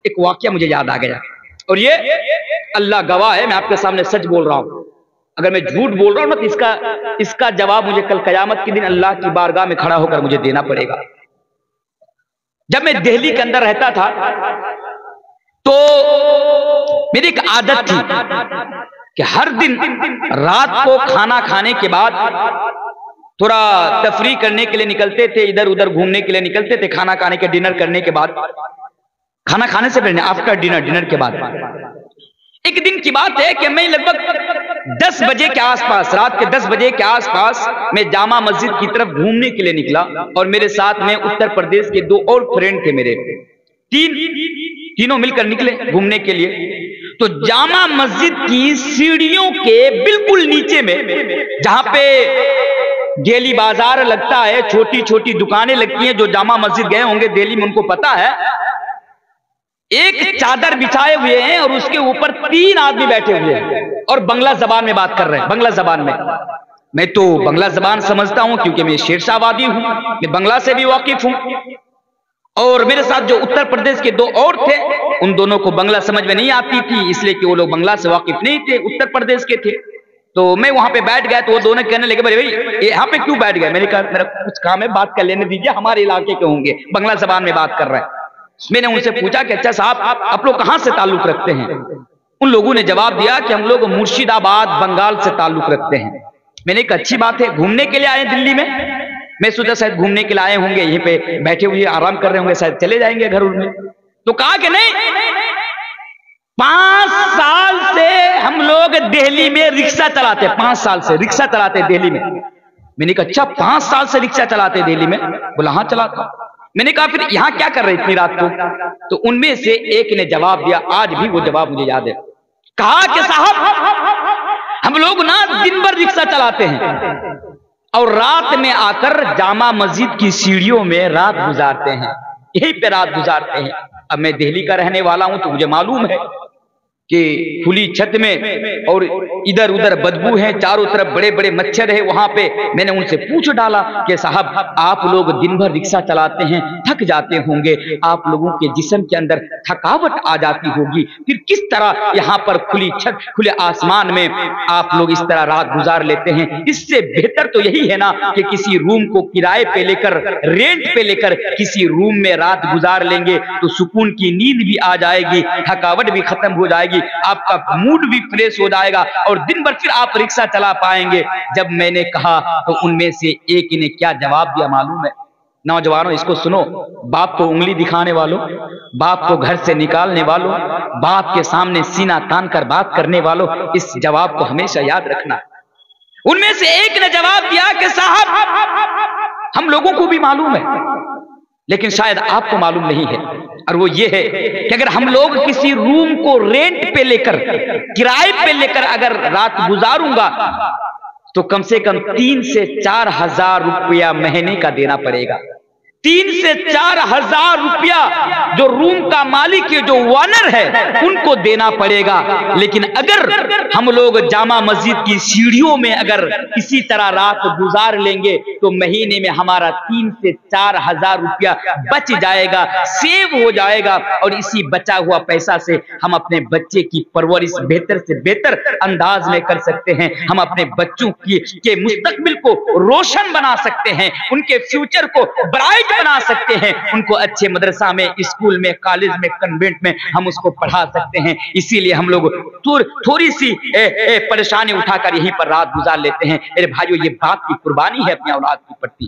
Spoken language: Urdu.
ایک واقعہ مجھے یاد آ گیا، اور یہ اللہ گواہ ہے، میں آپ کے سامنے سچ بول رہا ہوں، اگر میں جھوٹ بول رہا ہوں نا تو اس کا جواب مجھے کل قیامت کے دن اللہ کی بارگاہ میں کھڑا ہو کر مجھے دینا پڑے گا۔ جب میں دہلی کے اندر رہتا تھا تو میری ایک عادت تھی کہ ہر دن رات کو کھانا کھانے کے بعد تھوڑا تفریح کرنے کے لیے نکلتے تھے، ادھر ادھر گھومنے کے لیے نکلتے تھے، کھانا کھانے کے ڈنر کرنے کے بعد، کھانا کھانے سے پہلے آفٹر ڈنر کے بعد۔ ایک دن کی بات ہے کہ میں لگ بھگ 10 بجے کے آس پاس، رات کے 10 بجے کے آس پاس میں جامع مسجد کی طرف گھومنے کے لیے نکلا، اور میرے ساتھ میں اتر پردیش کے 2 اور فرینڈ تھے میرے، تینوں مل کر نکلے گھومنے کے لیے۔ تو جامع مسجد کی سیڑھیوں کے بالکل نیچے میں، جہاں پہ ڈیلی بازار لگتا ہے، چھوٹی چھوٹی دکانیں لگتی ہیں، جو جامع مسجد گئے ہوں گے دہلی میں ان کو پتا ہے، ایک چادر بچھائے ہوئے ہیں اور اس کے اوپر 3 آدمی بیٹھے ہوئے ہیں اور بنگلہ زبان میں بات کر رہے ہیں، بنگلہ زبان میں۔ میں تو بنگلہ زبان سمجھتا ہوں کیونکہ میں شیر شاہ وادی ہوں، میں بنگلہ سے بھی واقف ہوں، اور میرے ساتھ جو اتر پردیش کے 2 اور تھے ان دونوں کو بنگلہ سمجھ میں نہیں آتی تھی، اس لیے کہ وہ لوگ بنگلہ سے واقف نہیں تھے، اتر پردیش کے تھے۔ تو میں وہاں پہ بیٹھ گیا تو وہ دونوں کہنے لگے بھائی یہاں پہ کیوں بیٹھ گئے؟ میں نے کہا میرا کچھ کام ہے، بات کر لینے دیجیے، ہمارے علاقے کے ہوں گے، بنگلہ زبان میں بات کر رہے ہیں۔ میں نے ان سے پوچھا کہ اچھا صاحب آپ لوگ کہاں سے تعلق رکھتے ہیں؟ ان لوگوں نے جواب دیا کہ ہم لوگ مرشد آباد بنگال سے تعلق رکھتے ہیں۔ میں نے کہا اچھی بات ہے، گھومنے کے لیے آئے دلی میں سوچا شاید گھومنے کے لیے آئے ہوں گے، یہیں پہ بیٹھے ہوئے آرام کر رہے ہوں گے، شاید چلے جائیں گے گھر میں۔ تو کہا کہ نہیں، 5 سال سے ہم لوگ دہلی میں رکشہ چلاتے، 5 سال سے رکشہ چلاتے دہلی میں۔ میں نے کہا اچھا 5 سال سے رکشہ چلاتے دہلی میں؟ بولا ہاں چلاتا۔ میں نے کہا پھر یہاں کیا کر رہی اتنی رات کو؟ تو ان میں سے ایک نے جواب دیا، آج بھی وہ جواب مجھے یاد ہے، کہا کہ صاحب ہم لوگ نا دن بھر رکشہ چلاتے ہیں اور رات میں آ کر جامع مسجد کی سیڑھیوں میں رات گزارتے ہیں، یہیں پہ رات گزارتے ہیں۔ اب میں دہلی کا رہنے والا ہوں تو مجھے معلوم ہے کہ کھلی چھت میں اور ادھر ادھر بدبو ہے، چاروں طرف بڑے بڑے مچھر ہے وہاں پہ۔ میں نے ان سے پوچھ ڈالا کہ صاحب آپ لوگ دن بھر رکشہ چلاتے ہیں، تھک جاتے ہوں گے، آپ لوگوں کے جسم کے اندر تھکاوٹ آ جاتی ہوگی، پھر کس طرح یہاں پر کھلی چھت کھلے آسمان میں آپ لوگ اس طرح رات گزار لیتے ہیں؟ اس سے بہتر تو یہی ہے نا کہ کسی روم کو کرائے پہ لے کر، رینٹ پہ لے کر کسی روم میں رات گزار لیں گے تو سکون کی نیند بھی آ جائے گی، تھکاوٹ بھی ختم ہو جائے گی، آپ کا موڈ بھی فریش ہو جائے گا اور دن بھر پھر آپ رکشہ چلا پائیں گے۔ جب میں نے کہا تو ان میں سے ایک نے کیا جواب دیا معلوم ہے؟ نوجوانوں اس کو سنو، باپ کو انگلی دکھانے والوں، باپ کو گھر سے نکالنے والوں، باپ کے سامنے سینہ تان کر بات کرنے والوں، اس جواب کو ہمیشہ یاد رکھنا۔ ان میں سے ایک نے جواب دیا کہ صاحب ہم لوگوں کو بھی معلوم ہے لیکن شاید آپ کو معلوم نہیں ہے، اور وہ یہ ہے کہ اگر ہم لوگ کسی روم کو رینٹ پہ لے کر، کرائے پہ لے کر اگر رات گزاروں گا تو کم سے کم 3 سے 4 ہزار روپیہ مہینے کا دینا پڑے گا۔ 3 سے 4 ہزار روپیہ جو روم کا مالک ہے، جو وانر ہے، ان کو دینا پڑے گا۔ لیکن اگر ہم لوگ جامع مسجد کی سیڑھیوں میں اگر اسی طرح رات گزار لیں گے تو مہینے میں ہمارا 3 سے 4 ہزار روپیہ بچ جائے گا، سیو ہو جائے گا، اور اسی بچا ہوا پیسہ سے ہم اپنے بچے کی پرورش بہتر سے بہتر انداز میں کر سکتے ہیں، ہم اپنے بچوں کے مستقبل کو روشن بنا سکتے ہیں، ان کے فیوچر کو برائٹ بنا سکتے ہیں، ان کو اچھے مدرسہ میں، اسکول میں، کالج میں، کنوینٹ میں ہم اس کو پڑھا سکتے ہیں۔ اسی لیے ہم لوگ تھوڑی سی پریشانی اٹھا کر یہیں پر رات گزار لیتے ہیں۔ میرے بھائیو، یہ باپ کی قربانی ہے اپنی اولاد کی پرتی۔